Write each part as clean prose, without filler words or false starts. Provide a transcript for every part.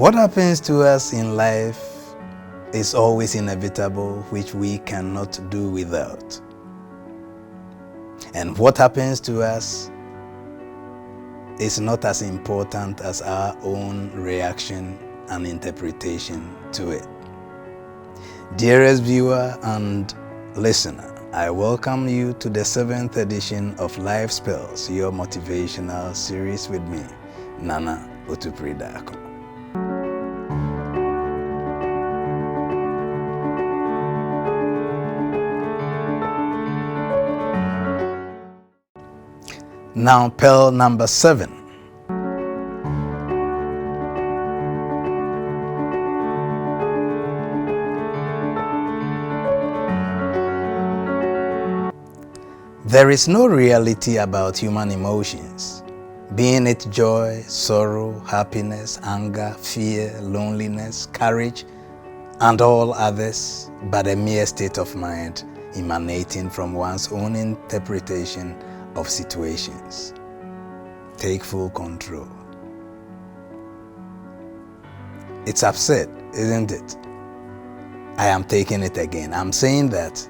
What happens to us in life is always inevitable, which we cannot do without. And what happens to us is not as important as our own reaction and interpretation to it. Dearest viewer and listener, I welcome you to the 7th edition of Life Spells, your motivational series with me, Nana Otupridako. Now, pearl number 7. There is no reality about human emotions, being it joy, sorrow, happiness, anger, fear, loneliness, courage, and all others, but a mere state of mind emanating from one's own interpretation of situations. Take full control. It's absurd, isn't it? I am taking it again. I'm saying that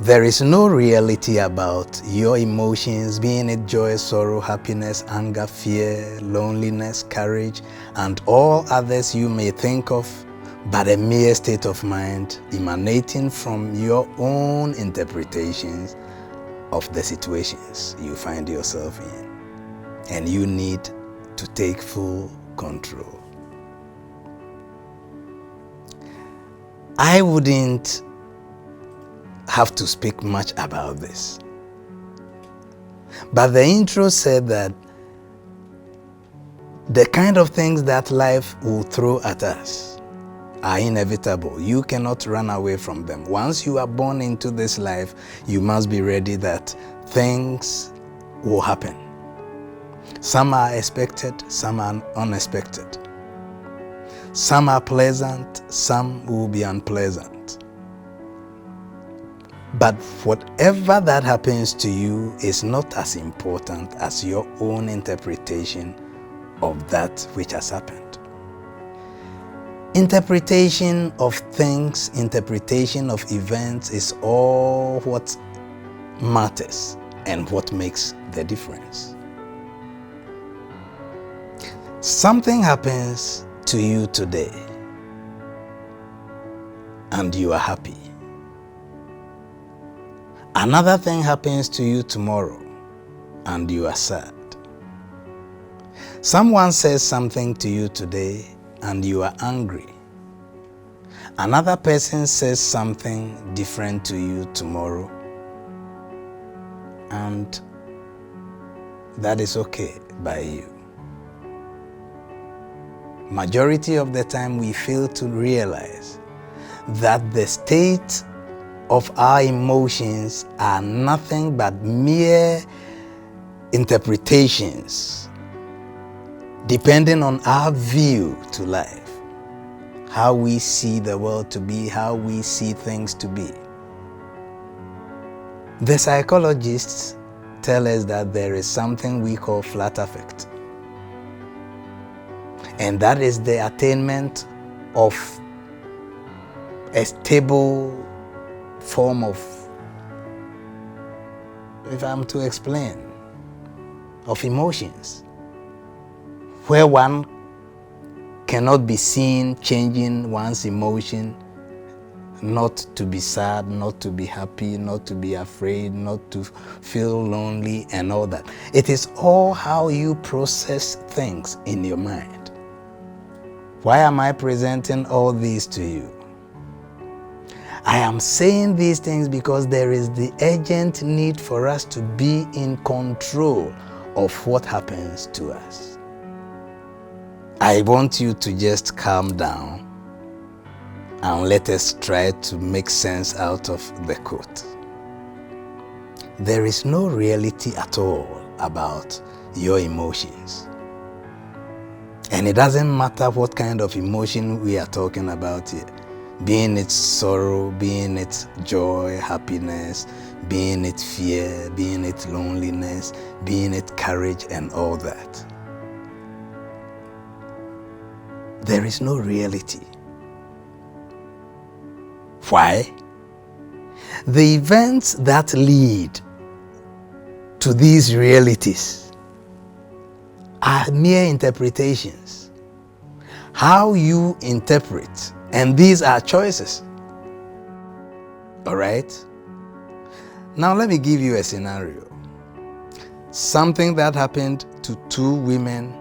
there is no reality about your emotions, being it joy, sorrow, happiness, anger, fear, loneliness, courage, and all others you may think of, but a mere state of mind emanating from your own interpretations of the situations you find yourself in. And you need to take full control. I wouldn't have to speak much about this, but the intro said that the kind of things that life will throw at us are inevitable. You cannot run away from them. Once you are born into this life, you must be ready that things will happen. Some are expected, some are unexpected. Some are pleasant, some will be unpleasant. But whatever that happens to you is not as important as your own interpretation of that which has happened. Interpretation of things, interpretation of events is all what matters and what makes the difference. Something happens to you today and you are happy. Another thing happens to you tomorrow and you are sad. Someone says something to you today and you are angry. Another person says something different to you tomorrow, and that is okay by you. Majority of the time we fail to realize that the state of our emotions are nothing but mere interpretations depending on our view to life, how we see the world to be, how we see things to be. The psychologists tell us that there is something we call flat affect, and that is the attainment of a stable form of, if I'm to explain, of emotions, where one cannot be seen changing one's emotion, not to be sad, not to be happy, not to be afraid, not to feel lonely and all that. It is all how you process things in your mind. Why am I presenting all these to you? I am saying these things because there is the urgent need for us to be in control of what happens to us. I want you to just calm down and let us try to make sense out of the quote. There is no reality at all about your emotions. And it doesn't matter what kind of emotion we are talking about here. Being it sorrow, being it joy, happiness, being it fear, being it loneliness, being it courage and all that. there is no reality. Why? The events that lead to these realities are mere interpretations. How you interpret, and these are choices. All right? Now let me give you a scenario. Something that happened to two women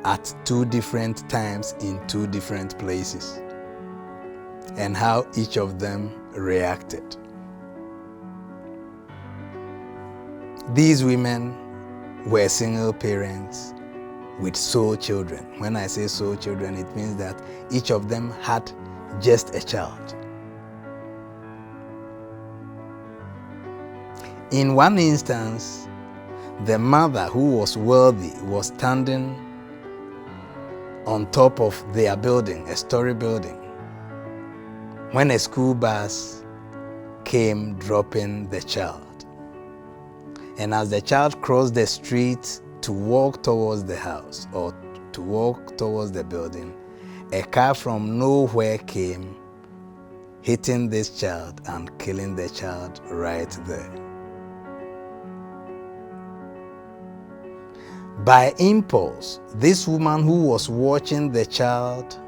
at two different times in two different places, and how each of them reacted. These women were single parents with sole children. When I say sole children, it means that each of them had just a child. In one instance, the mother, who was wealthy, was standing on top of their building, a story building, when a school bus came dropping the child. And as the child crossed the street to walk towards the house or to walk towards the building, a car from nowhere came, hitting this child and killing the child right there. By impulse, this woman who was watching the child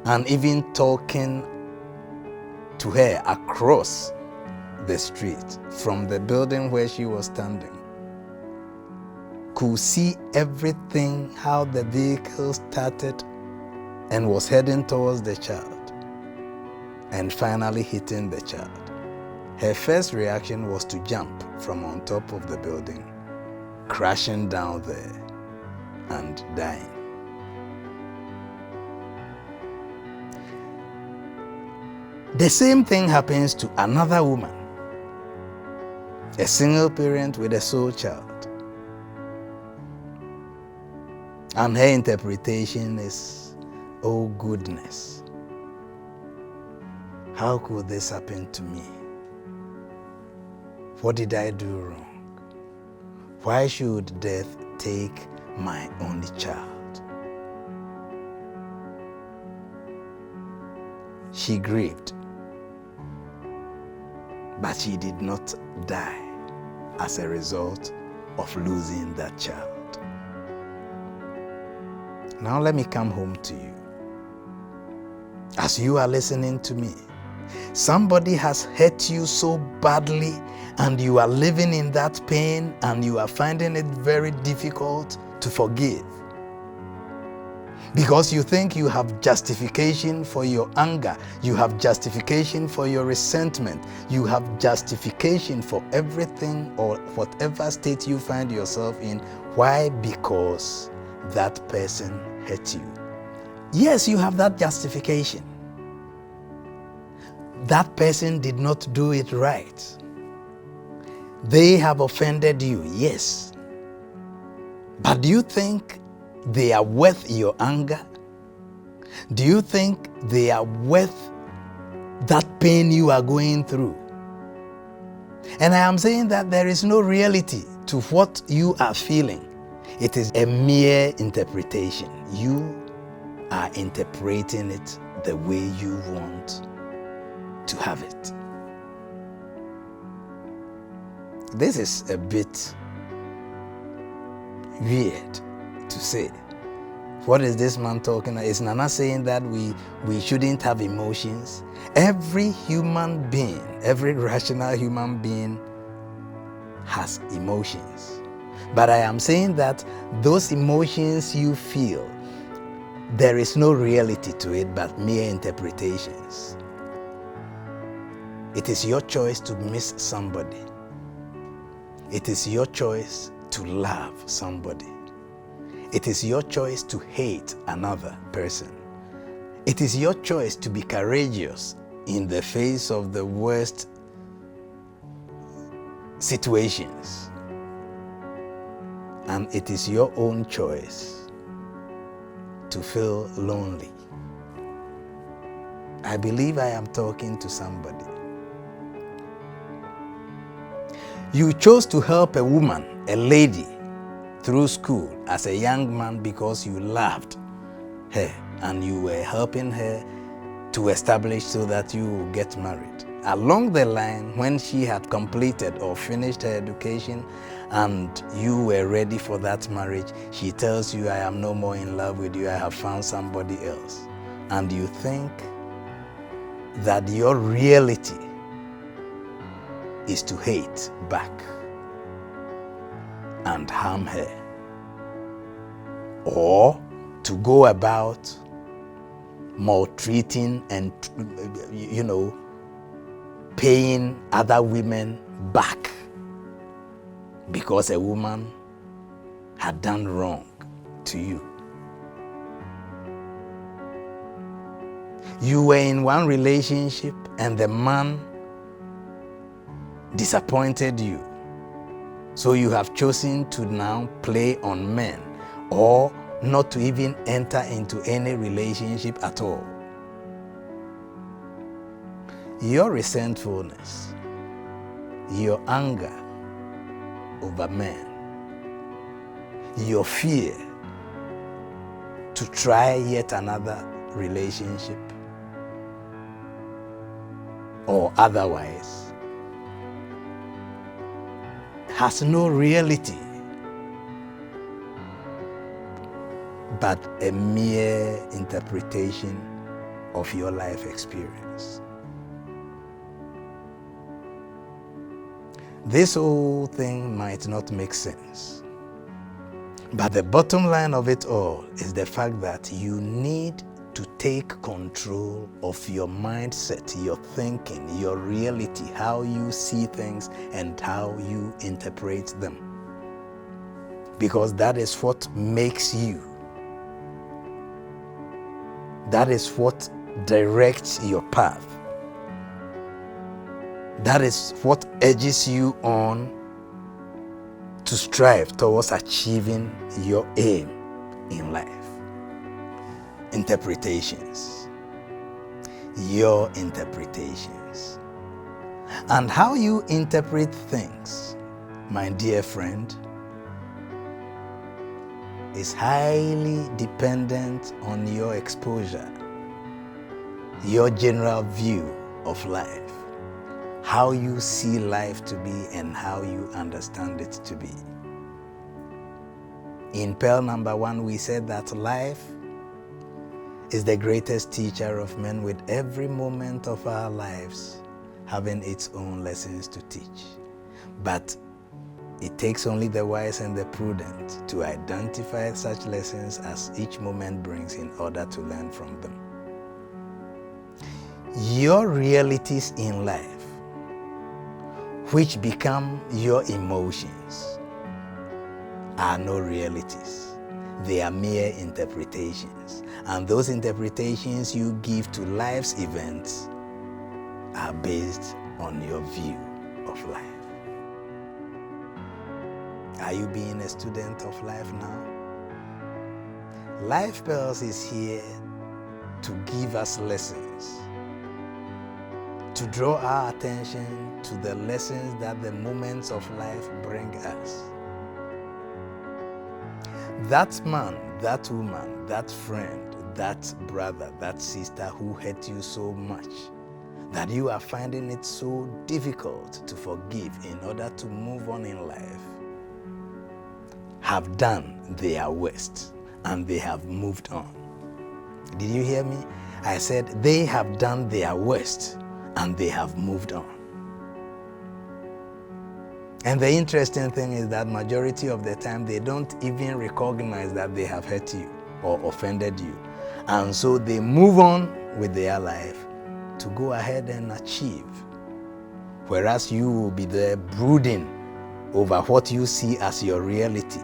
and even talking to her across the street from the building where she was standing, could see everything, how the vehicle started and was heading towards the child and finally hitting the child. Her first reaction was to jump from on top of the building, crashing down there and dying. The same thing happens to another woman, a single parent with a sole child. And her interpretation is, oh goodness, how could this happen to me? What did I do wrong? Why should death take my only child? She grieved, but she did not die as a result of losing that child. Now let me come home to you. As you are listening to me, somebody has hurt you so badly and you are living in that pain and you are finding it very difficult to forgive. Because you think you have justification for your anger, you have justification for your resentment, you have justification for everything or whatever state you find yourself in. Why? Because that person hurt you. Yes, you have that justification. That person did not do it right. They have offended you, yes. But do you think they are worth your anger? Do you think they are worth that pain you are going through? And I am saying that there is no reality to what you are feeling. It is a mere interpretation. You are interpreting it the way you want to have it. This is a bit weird to say. What is this man talking about? Is Nana saying that we shouldn't have emotions? Every human being, every rational human being has emotions. But I am saying that those emotions you feel, there is no reality to it but mere interpretations. It is your choice to miss somebody. It is your choice to love somebody. It is your choice to hate another person. It is your choice to be courageous in the face of the worst situations. And it is your own choice to feel lonely. I believe I am talking to somebody. You chose to help a woman, a lady, through school as a young man because you loved her and you were helping her to establish so that you will get married. Along the line, when she had completed or finished her education and you were ready for that marriage, she tells you, I am no more in love with you, I have found somebody else. And you think that your reality is to hate back and harm her, or to go about maltreating and, paying other women back because a woman had done wrong to you. You were in one relationship and the man disappointed you. So you have chosen to now play on men or not to even enter into any relationship at all. Your resentfulness, your anger over men, your fear to try yet another relationship or otherwise has no reality but a mere interpretation of your life experience. This whole thing might not make sense, but the bottom line of it all is the fact that you need to take control of your mindset, your thinking, your reality, how you see things and how you interpret them. Because that is what makes you. That is what directs your path. That is what urges you on to strive towards achieving your aim in life. Interpretations. Your interpretations. And how you interpret things, my dear friend, is highly dependent on your exposure, your general view of life, how you see life to be and how you understand it to be. In Pearl number 1, we said that life is the greatest teacher of men, with every moment of our lives having its own lessons to teach. But it takes only the wise and the prudent to identify such lessons as each moment brings in order to learn from them. Your realities in life, which become your emotions, are no realities. They are mere interpretations. And those interpretations you give to life's events are based on your view of life. Are you being a student of life now? Life Pearls is here to give us lessons, to draw our attention to the lessons that the moments of life bring us. That man, that woman, that friend, that brother, that sister who hurt you so much that you are finding it so difficult to forgive in order to move on in life, have done their worst and they have moved on. Did you hear me? I said they have done their worst and they have moved on. And the interesting thing is that majority of the time they don't even recognize that they have hurt you or offended you. And so they move on with their life to go ahead and achieve. Whereas you will be there brooding over what you see as your reality,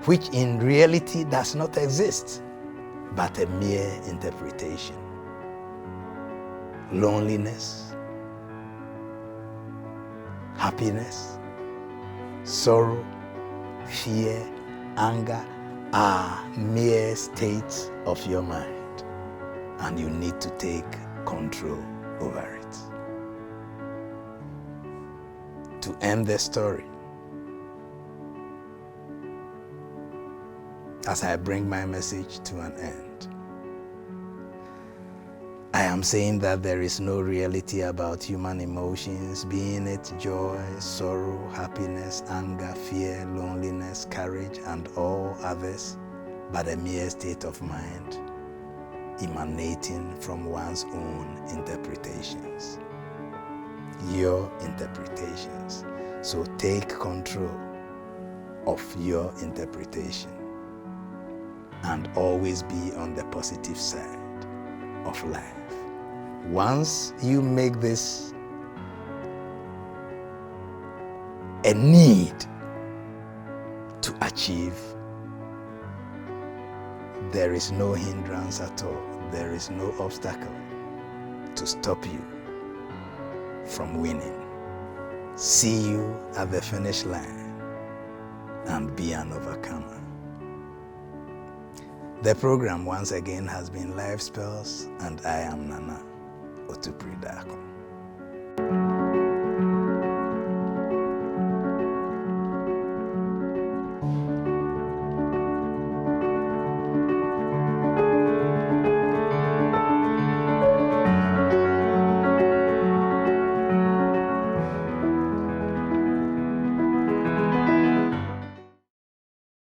which in reality does not exist, but a mere interpretation. Loneliness, happiness, sorrow, fear, anger are mere states of your mind, and you need to take control over it. To end the story, as I bring my message to an end, I am saying that there is no reality about human emotions, being it joy, sorrow, happiness, anger, fear, loneliness, courage, and all others, but a mere state of mind emanating from one's own interpretations. Your interpretations. So take control of your interpretation and always be on the positive side of life. Once you make this a need to achieve, there is no hindrance at all. There is no obstacle to stop you from winning. See you at the finish line and be an overcomer. The program once again has been Life Spells, and I am Nana Otupridako.